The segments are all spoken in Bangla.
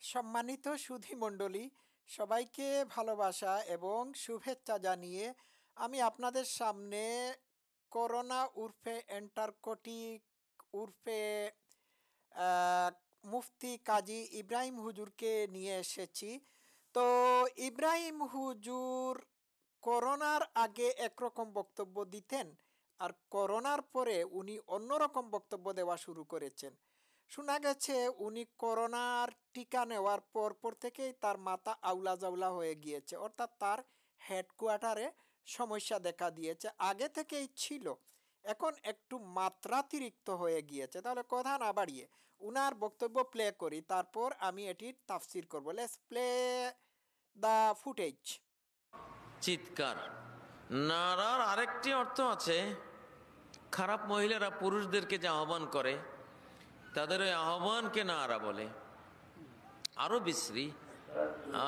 সম্মানিত সুধী মণ্ডলী, সবাইকে ভালোবাসা এবং শুভেচ্ছা জানিয়ে আমি আপনাদের সামনে করোনা উর্ফে এন্টারকটিক উর্ফে আহ, মুফতি কাজী ইব্রাহিম হুজুরকে নিয়ে এসেছি। তো ইব্রাহিম হুজুর করোনার আগে একরকম বক্তব্য দিতেন, আর করোনার পরে উনি অন্যরকম বক্তব্য দেওয়া শুরু করেছেন। শোনা গেছে উনি করোনার টিকা নেওয়ার পর থেকেই তার মাথা আউলা জাউলা হয়ে গিয়েছে, অর্থাৎ তার হেডকোয়ার্টারে সমস্যা দেখা দিয়েছে, আগে থেকেই ছিল, এখন একটু মাত্রাতিরিক্ত হয়ে গিয়েছে। তাহলে কথা না বাড়িয়ে উনার বক্তব্য প্লে করি, তারপর আমি এটির তাফসির করবো। Let's play the footage. চিৎকার। নারার আরেকটি অর্থ আছে, খারাপ মহিলারা পুরুষদেরকে যে আহ্বান করে তাদের ওই আহ্বানকে নারা বলে। আরো বিশ্রী,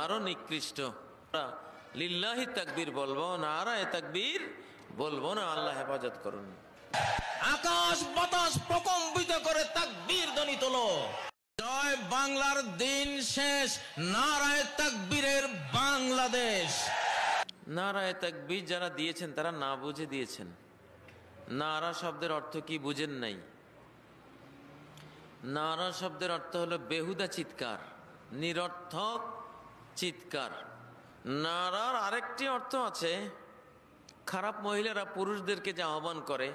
আরো নিকৃষ্ট। লিল্লাহি তাকবীর বলবো, নারায়ে তাকবীর বলবো না। আল্লাহ হেফাজত করুন। আকাশ বাতাস প্রকম্পিত করে তাকবীর ধ্বনি তোলো। জয় বাংলার দিন শেষ, নারায়ে তাকবীরের বাংলাদেশ। নারায়ে তাকবীর যারা দিয়েছেন তারা না বুঝে দিয়েছেন। নারা শব্দের অর্থ কি বুঝেন নাই? নারা শব্দের অর্থ হলো বেহুদা চিৎকার, নিরর্থক চিৎকার। নারার আরেকটি অর্থ আছে, খারাপ মহিলারা পুরুষদেরকে যে আহ্বান করে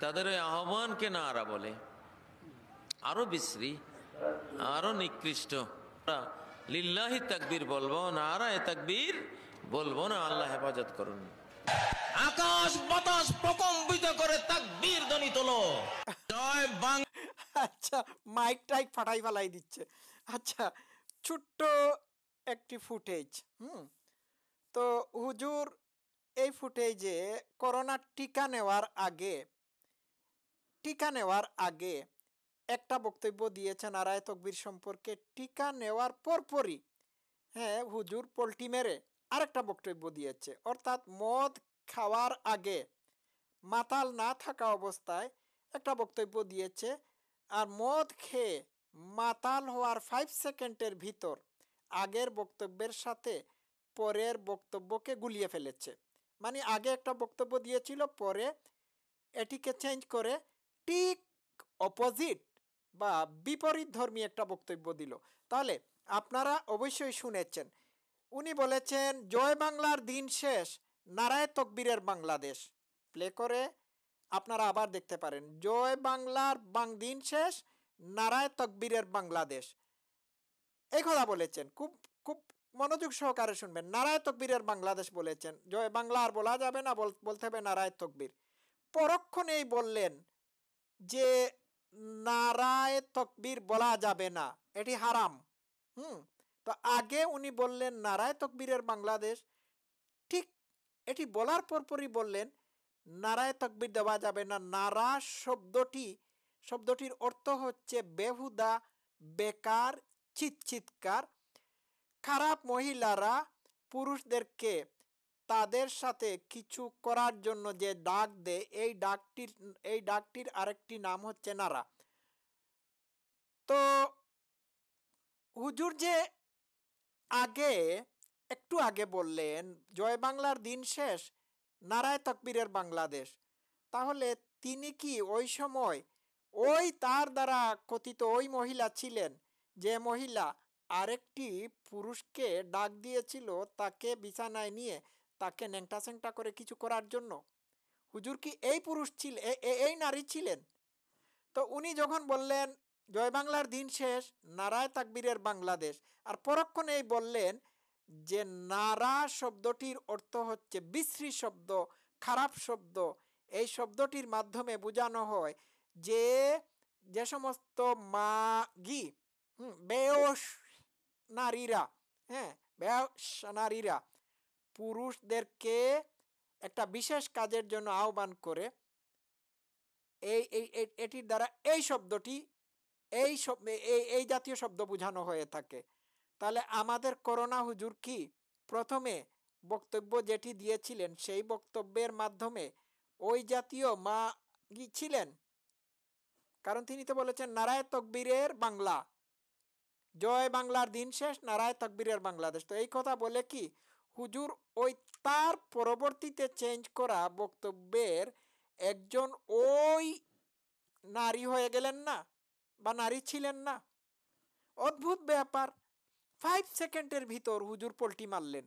তাদের ওই আহ্বানকে নারা বলে। আরো বিশ্রী, আরো নিকৃষ্ট। লিল্লাহি তাকবীর বলবো, নারায়ে তাকবীর বলবো না। আল্লাহ হেফাজত করুন। আকাশ বাতাস প্রকম্পিত করে তাকবীর ধ্বনি তোলো। জয় বাংলা। আচ্ছা, মাইক টাইক ফাটাই ফালাই দিচ্ছে। আচ্ছা, ছোট্ট একটি ফুটেজ। তো হুজুর এই ফুটেজে করোনার টিকা নেওয়ার আগে একটা বক্তব্য দিয়েছেন নারায়ে তকবীর সম্পর্কে। টিকা নেওয়ার পরপরই হুজুর পল্টি মেরে আরেকটা বক্তব্য দিয়েছে, অর্থাৎ মদ খাওয়ার আগে মাতাল না থাকা অবস্থায় একটা বক্তব্য দিয়েছে, আর মদ খেয়ে মাতাল হওয়ার 5 সেকেন্ডের ভিতর আগের বক্তব্যের সাথে পরের বক্তব্যকে গুলিয়ে ফেলেছে। মানে আগে একটা বক্তব্য দিয়েছিল, পরে এটিকে চেঞ্জ করে ঠিক অপোজিট বা বিপরীত ধর্মী একটা বক্তব্য দিল। তাহলে আপনারা অবশ্যই শুনেছেন, উনি বলেছেন জয় বাংলার দিন শেষ, নারায়ে তকবীরের বাংলাদেশ। প্লে করে আপনারা আবার দেখতে পারেন, জয় বাংলার দিন শেষ, নারায়ে তকবীরের বাংলাদেশ। এই কথা বলেছেন, খুব খুব মনোযোগ সহকারে শুনবেন। নারায়ে তকবীরের বাংলাদেশ বলেছেন, জয় বাংলা আর বলা যাবে না, বলতে হবে নারায়ে তকবীর। পরক্ষণেই বললেন যে নারায়ে তকবীর বলা যাবে না, এটি হারাম। তো আগে উনি বললেন নারায়ে তকবীরের বাংলাদেশ, ঠিক এটি বলার পরপরই বললেন নারায়ে তকবীর দেওয়া যাবে না। নারা শব্দটির অর্থ হচ্ছে বেহুদা, বেকার, চিৎকার। খারাপ মহিলারা পুরুষদেরকে তাদের সাথে কিছু করার জন্য যে ডাক দেয়, এই ডাকটির আরেকটি নাম হচ্ছে নারা। তো হুজুর যে একটু আগে বললেন জয় বাংলার দিন শেষ, নারায়ে তকবীরের বাংলাদেশ, তাহলে তিনি কি ওই সময় ওই তার দ্বারা কথিত ওই মহিলা ছিলেন যে মহিলা আরেকটি পুরুষকে ডাক দিয়েছিল তাকে বিছানায় নিয়ে তাকে ন্যাংটা স্যাংটা করে কিছু করার জন্য? হুজুর কি এই পুরুষ ছিলেন, এই নারী ছিলেন? তো উনি যখন বললেন জয় বাংলার দিন শেষ, নারায়ে তাকবীরের বাংলাদেশ, আর পরক্ষণেই বললেন যে নারা শব্দটির অর্থ হচ্ছে বিশ্রী শব্দ, খারাপ শব্দ। এই শব্দটির মাধ্যমে বোঝানো হয় যে সমস্ত মাগী, বেয়স নারীরা, বেয়স নারীরা পুরুষদেরকে একটা বিশেষ কাজের জন্য আহ্বান করে, এটির দ্বারা এই জাতীয় শব্দ বোঝানো হয়ে থাকে। তাহলে আমাদের করোনা হুজুর কি প্রথমে বক্তব্য যেটি দিয়েছিলেন সেই বক্তব্যের মাধ্যমে ওই জাতীয় মা ছিলেন? কারণ তিনি তো বলেছেন নারায়ে তকবীরের বাংলা, জয় বাংলার দিন শেষ, নারায় তকবীরের বাংলাদেশ। তো এই কথা বলে কি হুজুর ওই তার পরবর্তীতে চেঞ্জ করা বক্তব্যের একজন ওই নারী হয়ে গেলেন না, বা নারী ছিলেন না। অদ্ভুত ব্যাপার, 5 সেকেন্ডের ভিতর হুজুর পল্টি মারলেন,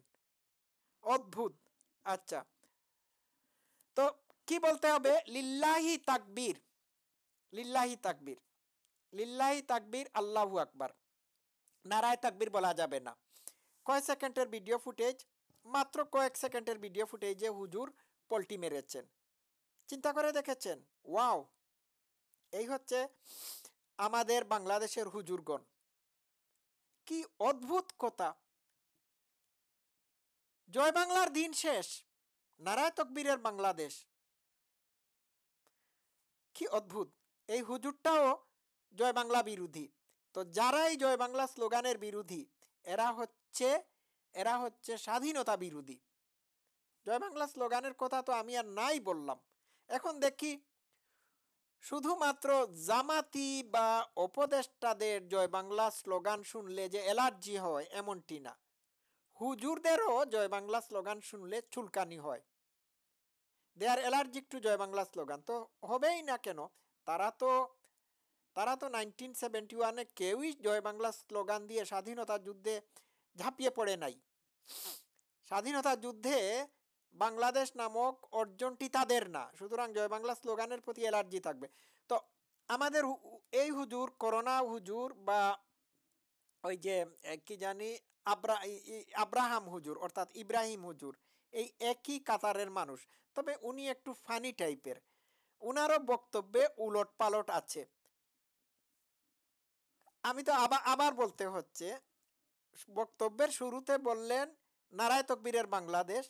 অদ্ভুত। আচ্ছা, তো কি বলতে হবে? লিল্লাহি তাকবীর, লিল্লাহি তাকবীর, লিল্লাহি তাকবীর, আল্লাহু আকবার, নারায় তাকবীর বলা যাবে না। কয়েক সেকেন্ডের ভিডিও ফুটেজ, মাত্র কয়েক সেকেন্ডের ভিডিও ফুটেজে হুজুর পল্টি মেরেছেন। চিন্তা করে দেখেছেন? ওয়াও! এই হচ্ছে আমাদের বাংলাদেশের হুজুরগণ, কি অদ্ভুত কথা। জয় বাংলার দিন শেষ, নারায় তকবীরের বাংলাদেশ, কি অদ্ভুত। এই হুজুরটাও জয় বাংলা বিরোধী। তো যারা এই জয় বাংলা স্লোগানের বিরোধী, এরা হচ্ছে এরা হচ্ছে স্বাধীনতা বিরোধী। জয় বাংলা স্লোগানের কথা তো আমি আর নাই বললাম। এখন দেখি শুধুমাত্র জামাতি বা উপদেষ্টাদের জয় বাংলা স্লোগান শুনলে যে অ্যালার্জি হয় এমনটি না, হুজুরদেরও জয় বাংলা স্লোগান শুনলে চুলকানি হয়। দে আর অ্যালার্জিক টু জয় বাংলা স্লোগান। তো হবেই না কেন? তারা তো 1971-এ কেউই জয় বাংলা স্লোগান দিয়ে স্বাধীনতা যুদ্ধে ঝাঁপিয়ে পড়ে নাই। স্বাধীনতা যুদ্ধে বাংলাদেশ নামক অর্জনটি তাদের না, সুতরাং জয় বাংলা স্লোগানের প্রতি অ্যালার্জি থাকবে। তো আমাদের এই হুজুর, করোনা হুজুর, বা ওই যে কি জানি আব্রাহাম হুজুর অর্থাৎ ইব্রাহিম হুজুর, এই একই কাতারের মানুষ, তবে উনি একটু ফানি টাইপের। উনারও বক্তব্যে উলট পালট আছে। আমি তো আবার আবার বলতে হচ্ছে, বক্তব্যের শুরুতে বললেন নারায় তকবীরের বাংলাদেশ,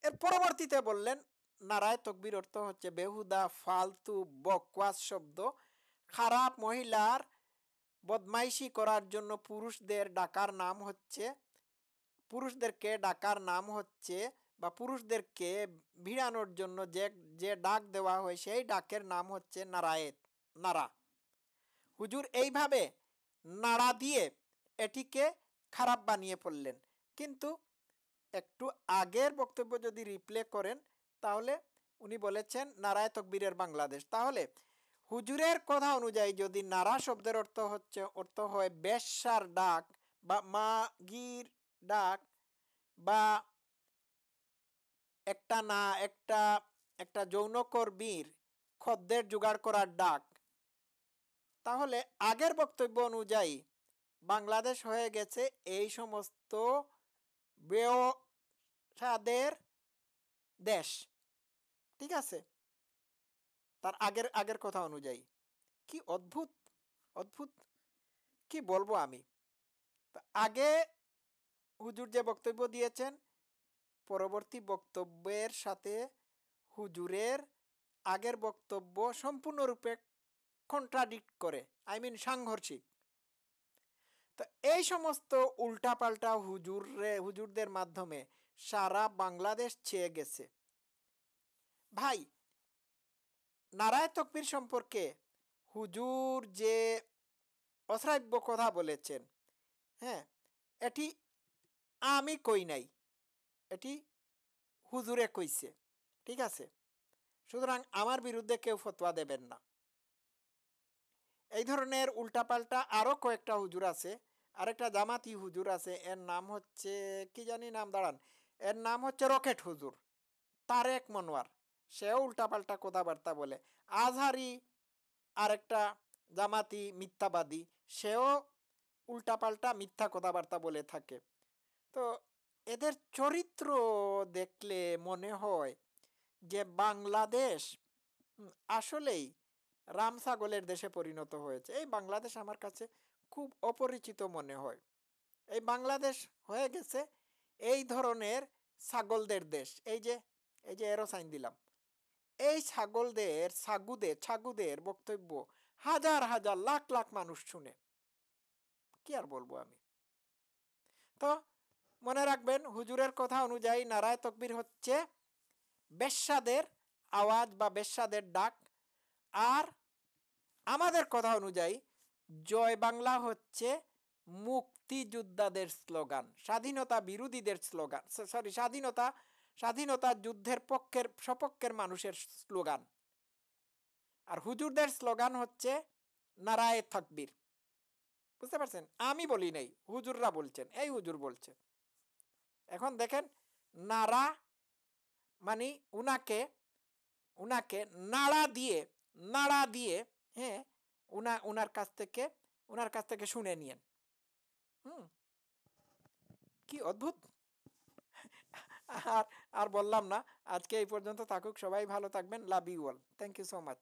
এর পরবর্তীতে বললেন নারায় তকবীর অর্থ হচ্ছে বেহুদা ফালতু বকওয়াস শব্দ, খারাপ মহিলার বদমাইশি করার জন্য পুরুষদেরকে ডাকার নাম হচ্ছে, বা পুরুষদেরকে ভিড়ানোর জন্য যে যে ডাক দেওয়া হয় সেই ডাকের নাম হচ্ছে নারা। হুজুর এইভাবে নাড়া দিয়ে এটিকে খারাপ বানিয়ে পড়লেন। কিন্তু একটু আগের বক্তব্য যদি রিপ্লে করেন, তাহলে উনি বলেছেন নারায় তকবীরের বাংলাদেশ। তাহলে হুজুরের কথা অনুযায়ী যদি নারা শব্দের অর্থ হয় বেশ্যার ডাক, বা মাগির ডাক, বা একটা যৌনকর্মীর খদ্দের জোগাড় করার ডাক, তাহলে আগের বক্তব্য অনুযায়ী বাংলাদেশ হয়ে গেছে এই সমস্ত বেওসাদের দেশ। ঠিক আছে? তার আগের আগের কথা অনুযায়ী কি অদ্ভুত, অদ্ভুত, কি বলবো আমি। আগে হুজুর যে বক্তব্য দিয়েছেন, পরবর্তী বক্তব্যের সাথে হুজুরের আগের বক্তব্য সম্পূর্ণরূপে কন্ট্রাডিক্ট করে, সাংঘর্ষিক। তো এই সমস্ত উল্টাপাল্টা হুজুরদের মাধ্যমে সারা বাংলাদেশ ছেয়ে গেছে। ভাই, নারায় তকবীর সম্পর্কে হুজুর যে অশ্রাব্য কথা বলেছেন, হ্যাঁ, এটি আমি কই নাই, এটি হুজুরে কইছে। ঠিক আছে? সুতরাং আমার বিরুদ্ধে কেউ ফতোয়া দেবেন না। এই ধরনের উল্টাপাল্টা আরো কয়েকটা হুজুর আছে। আরেকটা জামাতি হুজুর আছে, এর নাম হচ্ছে কি জানি নাম, দাঁড়ান, এর নাম হচ্ছে রকেট হুজুর, তারেক মনোয়ার। সেও উল্টাপাল্টা কথাবার্তা বলে। আজহারি আরেকটা জামাতি মিথ্যাবাদী, সেও উল্টাপাল্টা মিথ্যা কথাবার্তা বলে থাকে। তো এদের চরিত্র দেখলে মনে হয় যে বাংলাদেশ আসলেই রাম ছাগলের দেশে পরিণত হয়েছে। এই বাংলাদেশ আমার কাছে খুব অপরিচিত মনে হয়। এই বাংলাদেশ হয়ে গেছে এই ধরনের ছাগলদের দেশ। এই যে এরো সাইন দিলাম, এই ছাগুদের বক্তব্য হাজার হাজার লাখ লাখ মানুষ শুনে। কি আর বলবো আমি। তো মনে রাখবেন, হুজুরের কথা অনুযায়ী নারায় তকবীর হচ্ছে বেশ্যাদের আওয়াজ বা বেশ্যাদের ডাক, আর আমাদের কথা অনুযায়ী জয় বাংলা হচ্ছে মুক্তিযোদ্ধাদের স্লোগান, স্বাধীনতা বিরোধীদের স্লোগান, সরি স্বাধীনতা যুদ্ধের সপক্ষের মানুষের স্লোগান। আর হুজুরদের স্লোগান হচ্ছে নারায়ে তাকবীর। বুঝতে পারছেন? আমি বলি নাই, হুজুররা বলছেন, এই হুজুর বলছে। এখন দেখেন, নারা মানে উনাকে নাড়া দিয়ে হ্যাঁ উনার কাছ থেকে শুনে নিয়েন। হুম, কি অদ্ভুত। আর আর বললাম না, আজকে এই পর্যন্ত থাকুক। সবাই ভালো থাকবেন। Love you all. Thank you so much.